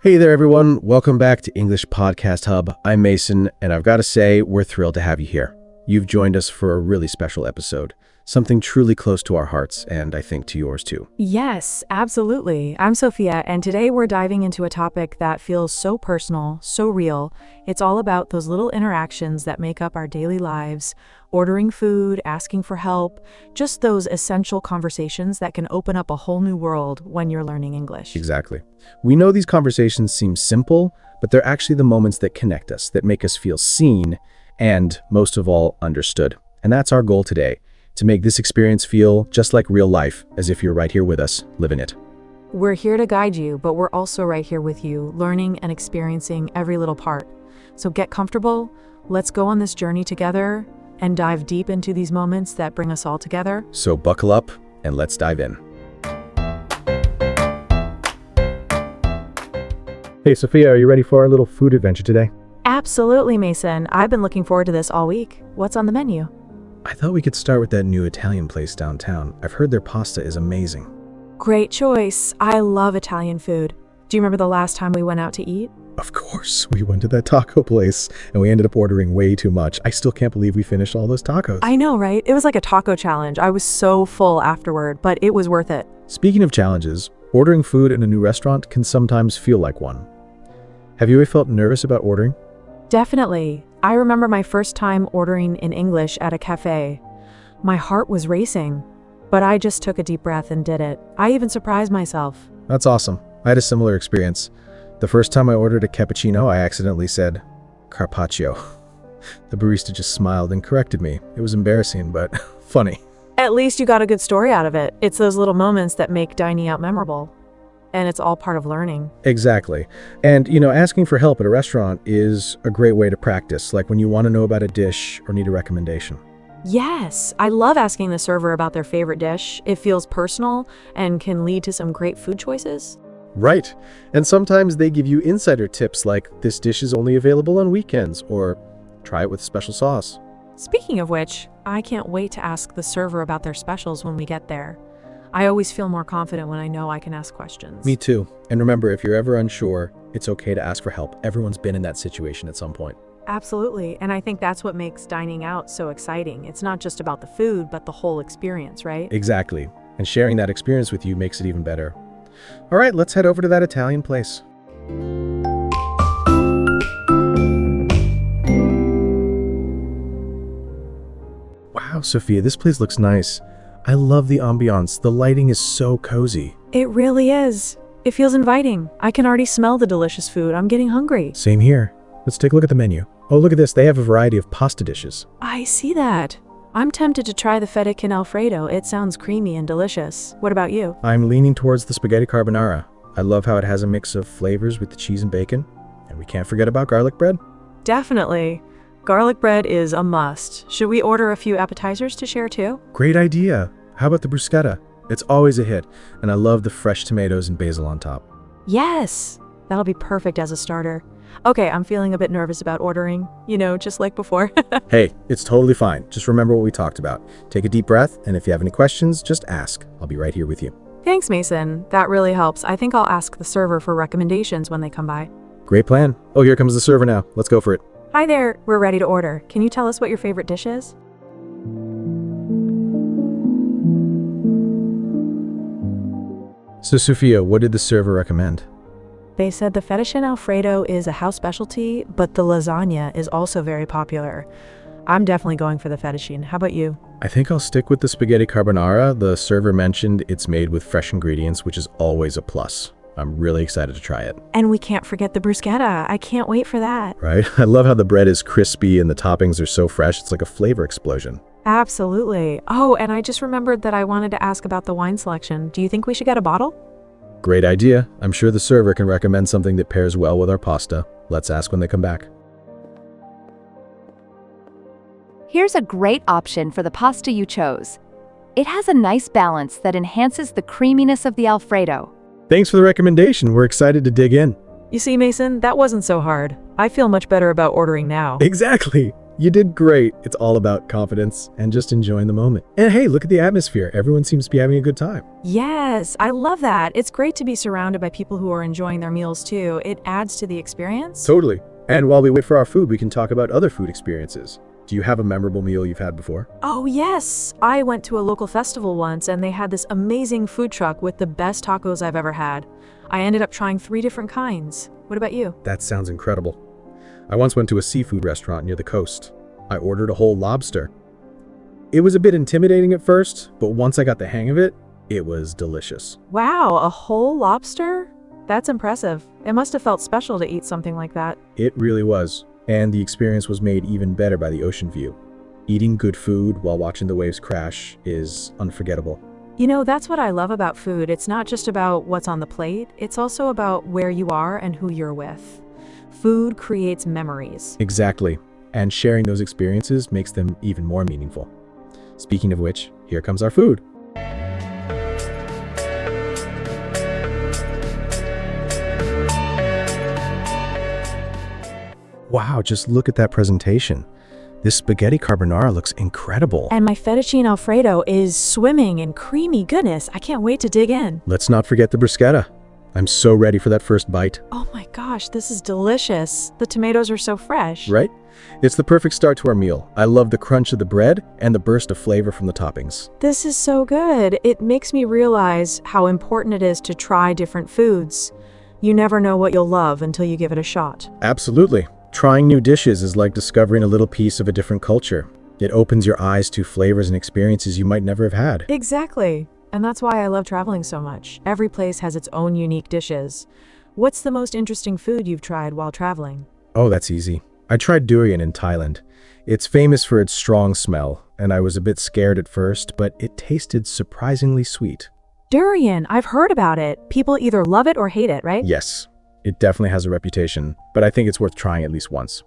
Hey there, everyone. Welcome back to English Podcast Hub. I'm Mason, and I've got to say, we're thrilled to have you here. You've joined us for a really special episode, something truly close to our hearts, and I think to yours too. Yes, absolutely. I'm Sophia, and today we're diving into a topic that feels so personal, so real. It's all about those little interactions that make up our daily lives, ordering food, asking for help, just those essential conversations that can open up a whole new world when you're learning English. Exactly. We know these conversations seem simple, but they're actually the moments that connect us, that make us feel seen, and most of all, understood. And that's our goal today, to make this experience feel just like real life, as if you're right here with us, living it. We're here to guide you, but we're also right here with you, learning and experiencing every little part. So get comfortable, let's go on this journey together, and dive deep into these moments that bring us all together. So buckle up, and let's dive in. Hey, Sophia, are you ready for our little food adventure today? Absolutely, Mason. I've been looking forward to this all week. What's on the menu? I thought we could start with that new Italian place downtown. I've heard their pasta is amazing. Great choice. I love Italian food. Do you remember the last time we went out to eat? Of course, we went to that taco place, and we ended up ordering way too much. I still can't believe we finished all those tacos. I know, right? It was like a taco challenge. I was so full afterward, but it was worth it. Speaking of challenges, ordering food in a new restaurant can sometimes feel like one. Have you ever felt nervous about ordering? Definitely. I remember my first time ordering in English at a cafe. My heart was racing, but I just took a deep breath and did it. I even surprised myself. That's awesome. I had a similar experience. The first time I ordered a cappuccino, I accidentally said carpaccio. The barista just smiled and corrected me. It was embarrassing, but funny. At least you got a good story out of it. It's those little moments that make dining out memorable. And it's all part of learning. Exactly. And, asking for help at a restaurant is a great way to practice, like when you want to know about a dish or need a recommendation. Yes, I love asking the server about their favorite dish. It feels personal and can lead to some great food choices. Right. And sometimes they give you insider tips like this dish is only available on weekends or try it with special sauce. Speaking of which, I can't wait to ask the server about their specials when we get there. I always feel more confident when I know I can ask questions. Me too. And remember, if you're ever unsure, it's okay to ask for help. Everyone's been in that situation at some point. Absolutely. And I think that's what makes dining out so exciting. It's not just about the food, but the whole experience, right? Exactly. And sharing that experience with you makes it even better. All right, let's head over to that Italian place. Wow, Sophia, this place looks nice. I love the ambiance. The lighting is so cozy. It really is. It feels inviting. I can already smell the delicious food. I'm getting hungry. Same here. Let's take a look at the menu. Oh, look at this. They have a variety of pasta dishes. I see that. I'm tempted to try the fettuccine alfredo. It sounds creamy and delicious. What about you? I'm leaning towards the spaghetti carbonara. I love how it has a mix of flavors with the cheese and bacon. And we can't forget about garlic bread. Definitely. Garlic bread is a must. Should we order a few appetizers to share too? Great idea. How about the bruschetta? It's always a hit, and I love the fresh tomatoes and basil on top. Yes! That'll be perfect as a starter. Okay, I'm feeling a bit nervous about ordering, just like before. Hey, it's totally fine. Just remember what we talked about. Take a deep breath, and if you have any questions, just ask. I'll be right here with you. Thanks, Mason. That really helps. I think I'll ask the server for recommendations when they come by. Great plan. Oh, here comes the server now. Let's go for it. Hi there, we're ready to order. Can you tell us what your favorite dish is? So, Sophia, what did the server recommend? They said the fettuccine alfredo is a house specialty, but the lasagna is also very popular. I'm definitely going for the fettuccine. How about you? I think I'll stick with the spaghetti carbonara. The server mentioned it's made with fresh ingredients, which is always a plus. I'm really excited to try it. And we can't forget the bruschetta. I can't wait for that. Right? I love how the bread is crispy and the toppings are so fresh. It's like a flavor explosion. Absolutely. Oh, and I just remembered that I wanted to ask about the wine selection. Do you think we should get a bottle? Great idea. I'm sure the server can recommend something that pairs well with our pasta. Let's ask when they come back. Here's a great option for the pasta you chose. It has a nice balance that enhances the creaminess of the Alfredo. Thanks for the recommendation. We're excited to dig in. You see, Mason, that wasn't so hard. I feel much better about ordering now. Exactly. You did great. It's all about confidence and just enjoying the moment. And hey, look at the atmosphere. Everyone seems to be having a good time. Yes, I love that. It's great to be surrounded by people who are enjoying their meals too. It adds to the experience. Totally. And while we wait for our food, we can talk about other food experiences. Do you have a memorable meal you've had before? Oh, yes. I went to a local festival once and they had this amazing food truck with the best tacos I've ever had. I ended up trying 3 different kinds. What about you? That sounds incredible. I once went to a seafood restaurant near the coast. I ordered a whole lobster. It was a bit intimidating at first, but once I got the hang of it, it was delicious. Wow, a whole lobster? That's impressive. It must have felt special to eat something like that. It really was. And the experience was made even better by the ocean view. Eating good food while watching the waves crash is unforgettable. You know, that's what I love about food. It's not just about what's on the plate, it's also about where you are and who you're with. Food creates memories. Exactly. And sharing those experiences makes them even more meaningful. Speaking of which, here comes our food. Wow, just look at that presentation. This spaghetti carbonara looks incredible. And my fettuccine alfredo is swimming in creamy goodness. I can't wait to dig in. Let's not forget the bruschetta. I'm so ready for that first bite. Oh my gosh, this is delicious. The tomatoes are so fresh. Right? It's the perfect start to our meal. I love the crunch of the bread and the burst of flavor from the toppings. This is so good. It makes me realize how important it is to try different foods. You never know what you'll love until you give it a shot. Absolutely. Trying new dishes is like discovering a little piece of a different culture. It opens your eyes to flavors and experiences you might never have had. Exactly. And that's why I love traveling so much. Every place has its own unique dishes. What's the most interesting food you've tried while traveling? Oh, that's easy. I tried durian in Thailand. It's famous for its strong smell, and I was a bit scared at first, but it tasted surprisingly sweet. Durian, I've heard about it. People either love it or hate it, right? Yes, it definitely has a reputation, but I think it's worth trying at least once.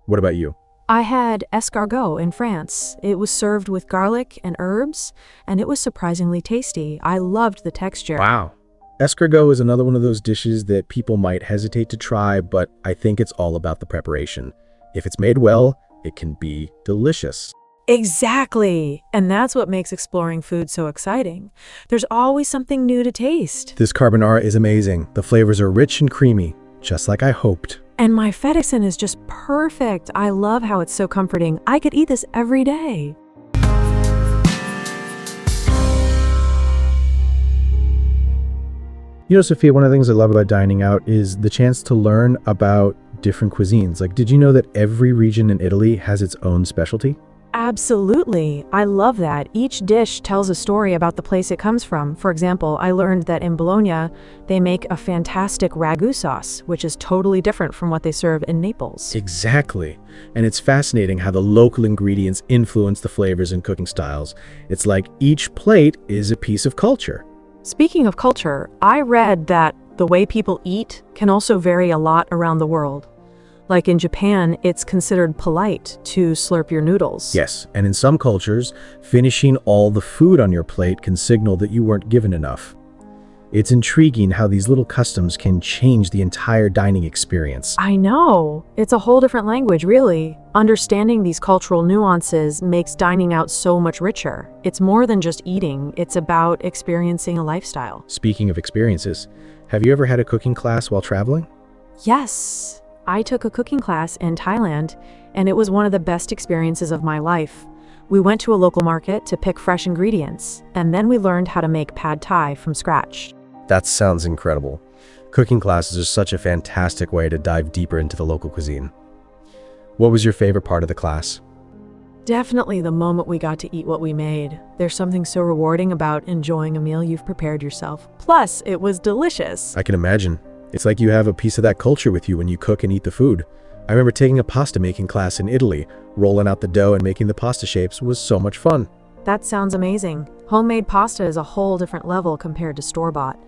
What about you? I had escargot in France. It was served with garlic and herbs, and it was surprisingly tasty. I loved the texture. Wow. Escargot is another one of those dishes that people might hesitate to try, but I think it's all about the preparation. If it's made well, it can be delicious. Exactly. And that's what makes exploring food so exciting. There's always something new to taste. This carbonara is amazing. The flavors are rich and creamy, just like I hoped. And my fettuccine is just perfect. I love how it's so comforting. I could eat this every day. You know, Sophia, one of the things I love about dining out is the chance to learn about different cuisines. Like, did you know that every region in Italy has its own specialty? Absolutely. I love that. Each dish tells a story about the place it comes from. For example, I learned that in Bologna, they make a fantastic ragu sauce, which is totally different from what they serve in Naples. Exactly. And it's fascinating how the local ingredients influence the flavors and cooking styles. It's like each plate is a piece of culture. Speaking of culture, I read that the way people eat can also vary a lot around the world. Like in Japan, it's considered polite to slurp your noodles. Yes, and in some cultures, finishing all the food on your plate can signal that you weren't given enough. It's intriguing how these little customs can change the entire dining experience. I know. It's a whole different language, really. Understanding these cultural nuances makes dining out so much richer. It's more than just eating, it's about experiencing a lifestyle. Speaking of experiences, have you ever had a cooking class while traveling? Yes. I took a cooking class in Thailand, and it was one of the best experiences of my life. We went to a local market to pick fresh ingredients, and then we learned how to make pad thai from scratch. That sounds incredible. Cooking classes are such a fantastic way to dive deeper into the local cuisine. What was your favorite part of the class? Definitely the moment we got to eat what we made. There's something so rewarding about enjoying a meal you've prepared yourself. Plus, it was delicious. I can imagine. It's like you have a piece of that culture with you when you cook and eat the food. I remember taking a pasta making class in Italy. Rolling out the dough and making the pasta shapes was so much fun. That sounds amazing. Homemade pasta is a whole different level compared to store-bought.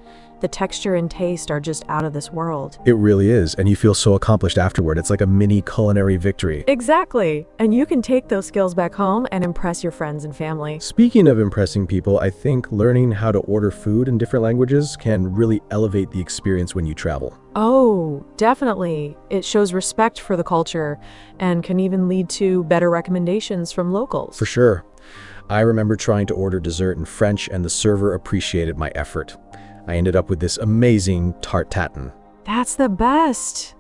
The texture and taste are just out of this world. It really is, and you feel so accomplished afterward. It's like a mini culinary victory. Exactly. And you can take those skills back home and impress your friends and family. Speaking of impressing people, I think learning how to order food in different languages can really elevate the experience when you travel. Oh, definitely. It shows respect for the culture and can even lead to better recommendations from locals. For sure. I remember trying to order dessert in French, and the server appreciated my effort. I ended up with this amazing tarte tatin. That's the best.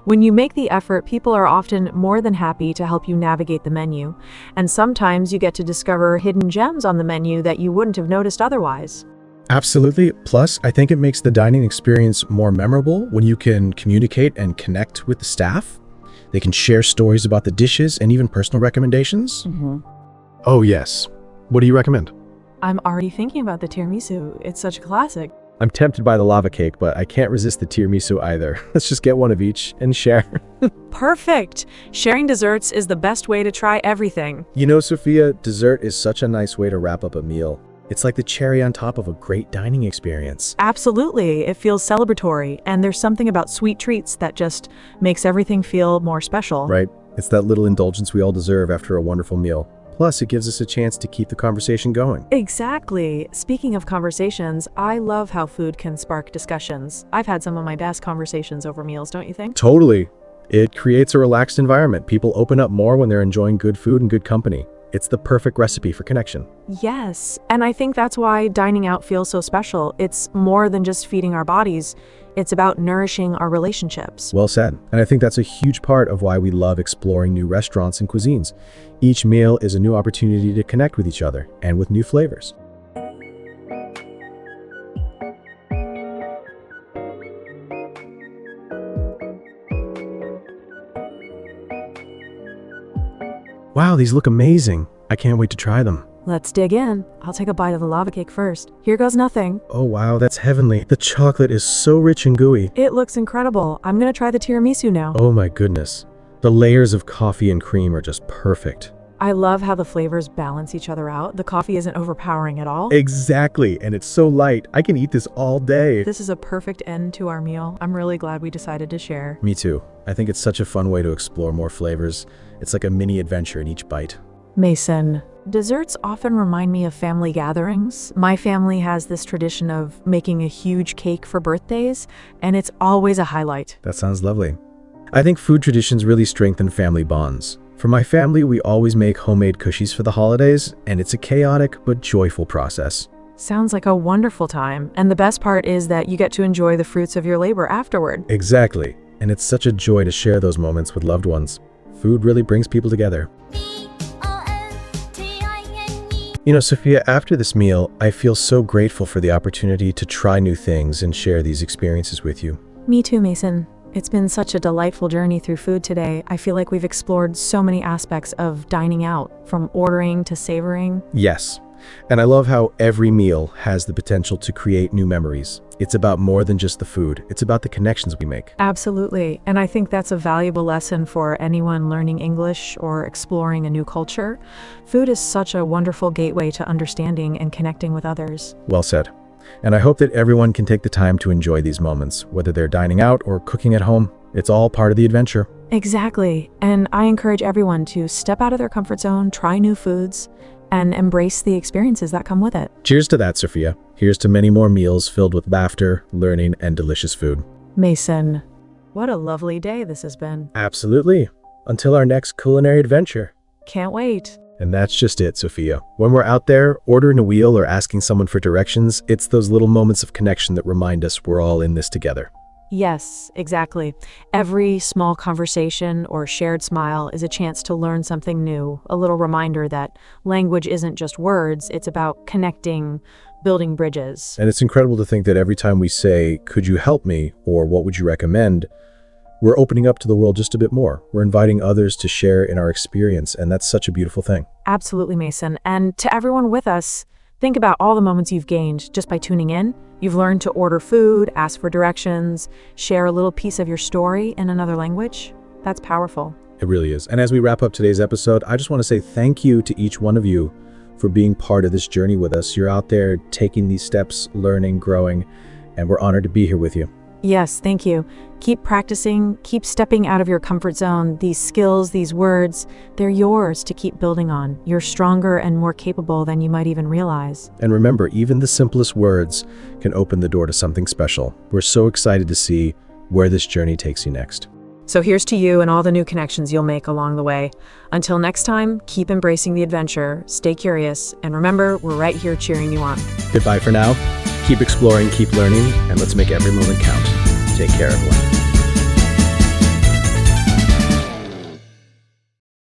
When you make the effort, people are often more than happy to help you navigate the menu. And sometimes you get to discover hidden gems on the menu that you wouldn't have noticed otherwise. Absolutely. Plus, I think it makes the dining experience more memorable when you can communicate and connect with the staff. They can share stories about the dishes and even personal recommendations. Oh, yes. What do you recommend? I'm already thinking about the tiramisu. It's such a classic. I'm tempted by the lava cake, but I can't resist the tiramisu either. Let's just get one of each and share. Perfect. Sharing desserts is the best way to try everything. You know, Sophia, dessert is such a nice way to wrap up a meal. It's like the cherry on top of a great dining experience. Absolutely. It feels celebratory, and there's something about sweet treats that just makes everything feel more special. Right? It's that little indulgence we all deserve after a wonderful meal. Plus, it gives us a chance to keep the conversation going. Exactly. Speaking of conversations, I love how food can spark discussions. I've had some of my best conversations over meals, don't you think? Totally. It creates a relaxed environment. People open up more when they're enjoying good food and good company. It's the perfect recipe for connection. Yes, and I think that's why dining out feels so special. It's more than just feeding our bodies. It's about nourishing our relationships. Well said. And I think that's a huge part of why we love exploring new restaurants and cuisines. Each meal is a new opportunity to connect with each other and with new flavors. Wow, these look amazing. I can't wait to try them. Let's dig in. I'll take a bite of the lava cake first. Here goes nothing. Oh wow, that's heavenly. The chocolate is so rich and gooey. It looks incredible. I'm gonna try the tiramisu now. Oh my goodness. The layers of coffee and cream are just perfect. I love how the flavors balance each other out. The coffee isn't overpowering at all. Exactly, and it's so light. I can eat this all day. This is a perfect end to our meal. I'm really glad we decided to share. Me too. I think it's such a fun way to explore more flavors. It's like a mini adventure in each bite. Mason, desserts often remind me of family gatherings. My family has this tradition of making a huge cake for birthdays, and it's always a highlight. That sounds lovely. I think food traditions really strengthen family bonds. For my family, we always make homemade cookies for the holidays, and it's a chaotic but joyful process. Sounds like a wonderful time, and the best part is that you get to enjoy the fruits of your labor afterward. Exactly, and it's such a joy to share those moments with loved ones. Food really brings people together. You know, Sophia, after this meal, I feel so grateful for the opportunity to try new things and share these experiences with you. Me too, Mason. It's been such a delightful journey through food today. I feel like we've explored so many aspects of dining out, from ordering to savoring. Yes, and I love how every meal has the potential to create new memories. It's about more than just the food. It's about the connections we make. Absolutely. And I think that's a valuable lesson for anyone learning English or exploring a new culture. Food is such a wonderful gateway to understanding and connecting with others. Well said. And I hope that everyone can take the time to enjoy these moments, whether they're dining out or cooking at home. It's all part of the adventure. Exactly. And I encourage everyone to step out of their comfort zone, try new foods, and embrace the experiences that come with it. Cheers to that, Sophia. Here's to many more meals filled with laughter, learning, and delicious food. Mason, what a lovely day this has been. Absolutely. Until our next culinary adventure. Can't wait. And that's just it, Sophia. When we're out there, ordering a wheel or asking someone for directions, it's those little moments of connection that remind us we're all in this together. Yes, exactly. Every small conversation or shared smile is a chance to learn something new, a little reminder that language isn't just words, it's about connecting, building bridges. And it's incredible to think that every time we say, "Could you help me?" or "What would you recommend?" we're opening up to the world just a bit more. We're inviting others to share in our experience, and that's such a beautiful thing. Absolutely, Mason. And to everyone with us, think about all the moments you've gained just by tuning in. You've learned to order food, ask for directions, share a little piece of your story in another language. That's powerful. It really is. And as we wrap up today's episode, I just want to say thank you to each one of you for being part of this journey with us. You're out there taking these steps, learning, growing, and we're honored to be here with you. Yes, thank you. Keep practicing, keep stepping out of your comfort zone. These skills, these words, they're yours to keep building on. You're stronger and more capable than you might even realize. And remember, even the simplest words can open the door to something special. We're so excited to see where this journey takes you next. So here's to you and all the new connections you'll make along the way. Until next time, keep embracing the adventure, stay curious, and remember, we're right here cheering you on. Goodbye for now. Keep exploring, keep learning, and let's make every moment count. Take care, everyone.